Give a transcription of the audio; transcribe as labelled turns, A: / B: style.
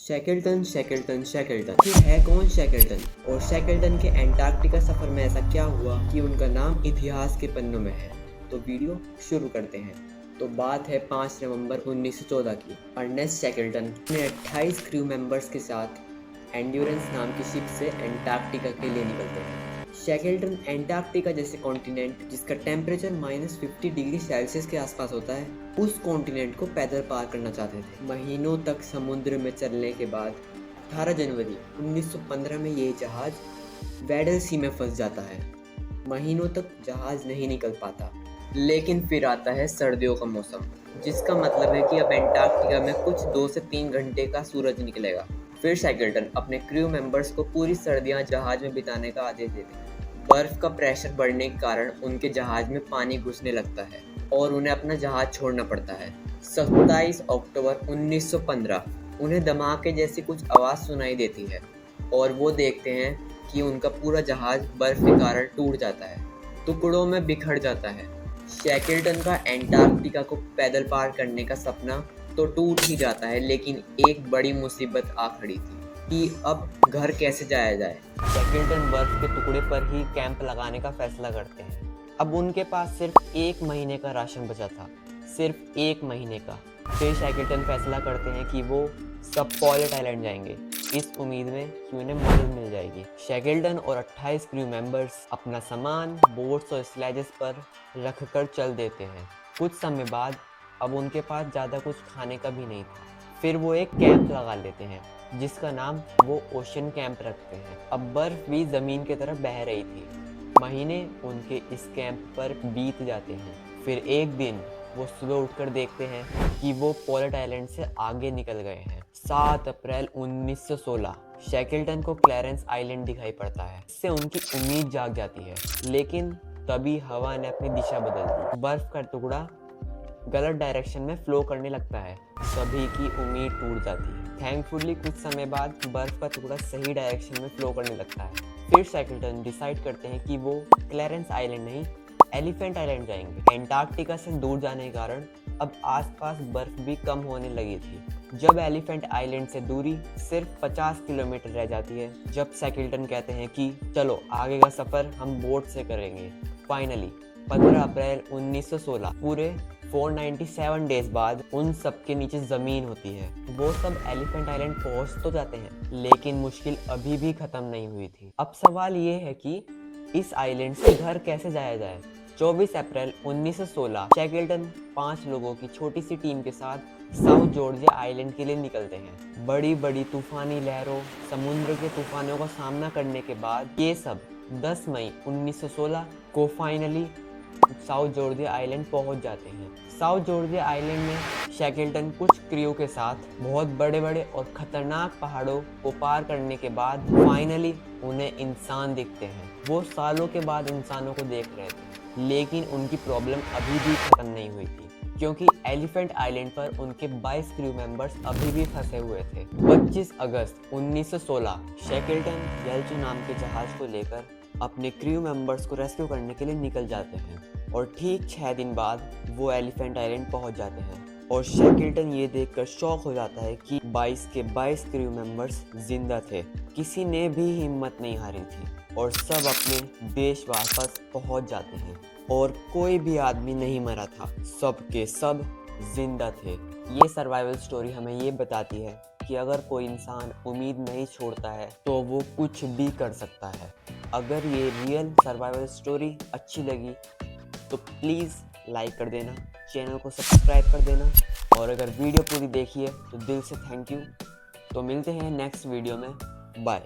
A: Shackleton Shackleton Shackleton फिर है कौन शैकल्टन, और शैकल्टन के एंटार्क्टिका सफर में ऐसा क्या हुआ कि उनका नाम इतिहास के पन्नों में है। तो वीडियो शुरू करते हैं। तो बात है 5 नवंबर 1914 की। अर्नेस्ट शैकल्टन ने 28 क्रू मेंबर्स के साथ एंड्योरेंस नाम की शिप से एंटार्क्टिका के लिए निकलते हैं। शैकल्टन एंटार्क्टिका जैसे कॉन्टिनेंट जिसका टेम्परेचर -50 डिग्री सेल्सियस के आसपास होता है, उस कॉन्टिनेंट को पैदल पार करना चाहते थे। महीनों तक समुद्र में चलने के बाद 18 जनवरी 1915 में ये जहाज वेडल सी में फंस जाता है। महीनों तक जहाज नहीं निकल पाता, लेकिन फिर आता है सर्दियों का मौसम, जिसका मतलब है कि अब एंटार्क्टिका में कुछ 2 से 3 घंटे का सूरज निकलेगा। फिर शैकल्टन अपने क्रू मेंबर्स को पूरी सर्दियां जहाज में बिताने का आदेश देते हैं। बर्फ का प्रेशर बढ़ने के कारण उनके जहाज में पानी घुसने लगता है और उन्हें अपना जहाज छोड़ना पड़ता है। 27 अक्टूबर 1915 उन्हें धमाके जैसी कुछ आवाज़ सुनाई देती है और वो देखते हैं कि उनका पूरा जहाज बर्फ के कारण टूट जाता है, टुकड़ों में बिखर जाता है। शैकल्टन का एंटार्क्टिका को पैदल पार करने का सपना तो टूट ही जाता है, लेकिन एक बड़ी मुसीबत आ खड़ी थी कि अब घर कैसे जाया जाए। शैकल्टन बर्फ के टुकड़े पर ही कैंप लगाने का फैसला करते हैं। अब उनके पास सिर्फ 1 महीने का राशन बचा था, सिर्फ 1 महीने का। फिर शैकल्टन फैसला करते हैं कि वो सब पॉलेट आइलैंड जाएंगे, इस उम्मीद में कि उन्हें मदद मिल जाएगी। शैकल्टन और 28 क्रू मेंबर्स अपना सामान बोट्स और स्लेजेस पर रखकर चल देते हैं। कुछ समय बाद अब उनके पास ज़्यादा कुछ खाने का भी नहीं था। फिर वो एक कैंप लगा लेते हैं जिसका नाम वो ओशन कैंप रखते हैं। अब बर्फ भी ज़मीन की तरफ बह रही थी। महीने उनके इस कैंप पर बीत जाते हैं। फिर एक दिन वो सुबह उठकर देखते हैं कि वो पॉलेट आइलैंड से आगे निकल गए हैं। 7 अप्रैल 1916 शैकल्टन को क्लैरेंस आइलैंड दिखाई पड़ता है। इससे उनकी उम्मीद जाग जाती है, लेकिन तभी हवा ने अपनी दिशा बदल दी। बर्फ का टुकड़ा गलत डायरेक्शन में फ्लो करने लगता है। सभी की उम्मीद टूट जाती है। थैंकफुली कुछ समय बाद बर्फ का टुकड़ा सही डायरेक्शन में फ्लो करने लगता है। फिर शैकल्टन डिसाइड करते हैं कि वो क्लैरेंस आइलैंड नहीं, एलिफेंट आइलैंड जाएंगे। एंटार्क्टिका से दूर जाने के कारण अब आसपास बर्फ भी कम होने लगी थी। जब एलिफेंट आइलैंड से दूरी सिर्फ 50 किलोमीटर रह जाती है, जब शैकल्टन कहते हैं कि चलो आगे का सफर हम बोट से करेंगे। फाइनली 15 अप्रैल 1916 पूरे 497 डेज बाद उन सब के नीचे ज़मीन होती है। वो सब एलिफेंट आइलैंड पहुंच तो जाते हैं, लेकिन मुश्किल अभी भी ख़त्म नहीं हुई थी। अब सवाल ये है कि इस आइलैंड से घर कैसे जाया जाए। 24 अप्रैल 1916 शैकल्टन 5 लोगों की छोटी सी टीम के साथ साउथ जॉर्जिया आइलैंड के लिए निकलते हैं। बड़ी बड़ी तूफानी लहरों, समुद्र के तूफानों का सामना करने के बाद ये सब 10 मई 1916 को फाइनली साउथ जॉर्जिया आइलैंड पहुंच जाते हैं। साउथ जॉर्जिया आइलैंड में शैकल्टन कुछ क्रू के साथ बहुत बड़े बड़े और खतरनाक पहाड़ों को पार करने के बाद फाइनली उन्हें इंसान दिखते हैं। वो सालों के बाद इंसानों को देख रहे थे, लेकिन उनकी प्रॉब्लम अभी भी खत्म नहीं हुई थी, क्योंकि एलिफेंट आइलैंड पर उनके 22 क्रू मेंबर्स अभी भी फंसे हुए थे। 25 अगस्त 1916 शैकल्टन येल्चो नाम के जहाज को लेकर अपने क्रू मेंबर्स को रेस्क्यू करने के लिए निकल जाते हैं और ठीक 6 दिन बाद वो एलिफेंट आइलैंड पहुंच जाते हैं। और शैकल्टन ये देखकर शॉक हो जाता है कि 22 के 22 क्रू मेंबर्स जिंदा थे। किसी ने भी हिम्मत नहीं हारी थी और सब अपने देश वापस पहुंच जाते हैं और कोई भी आदमी नहीं मरा था, सब के सब जिंदा थे। ये सर्वाइवल स्टोरी हमें ये बताती है कि अगर कोई इंसान उम्मीद नहीं छोड़ता है तो वो कुछ भी कर सकता है। अगर ये रियल सर्वाइवल स्टोरी अच्छी लगी तो प्लीज़ लाइक कर देना, चैनल को सब्सक्राइब कर देना, और अगर वीडियो पूरी देखी है तो दिल से थैंक यू। तो मिलते हैं नेक्स्ट वीडियो में। बाय।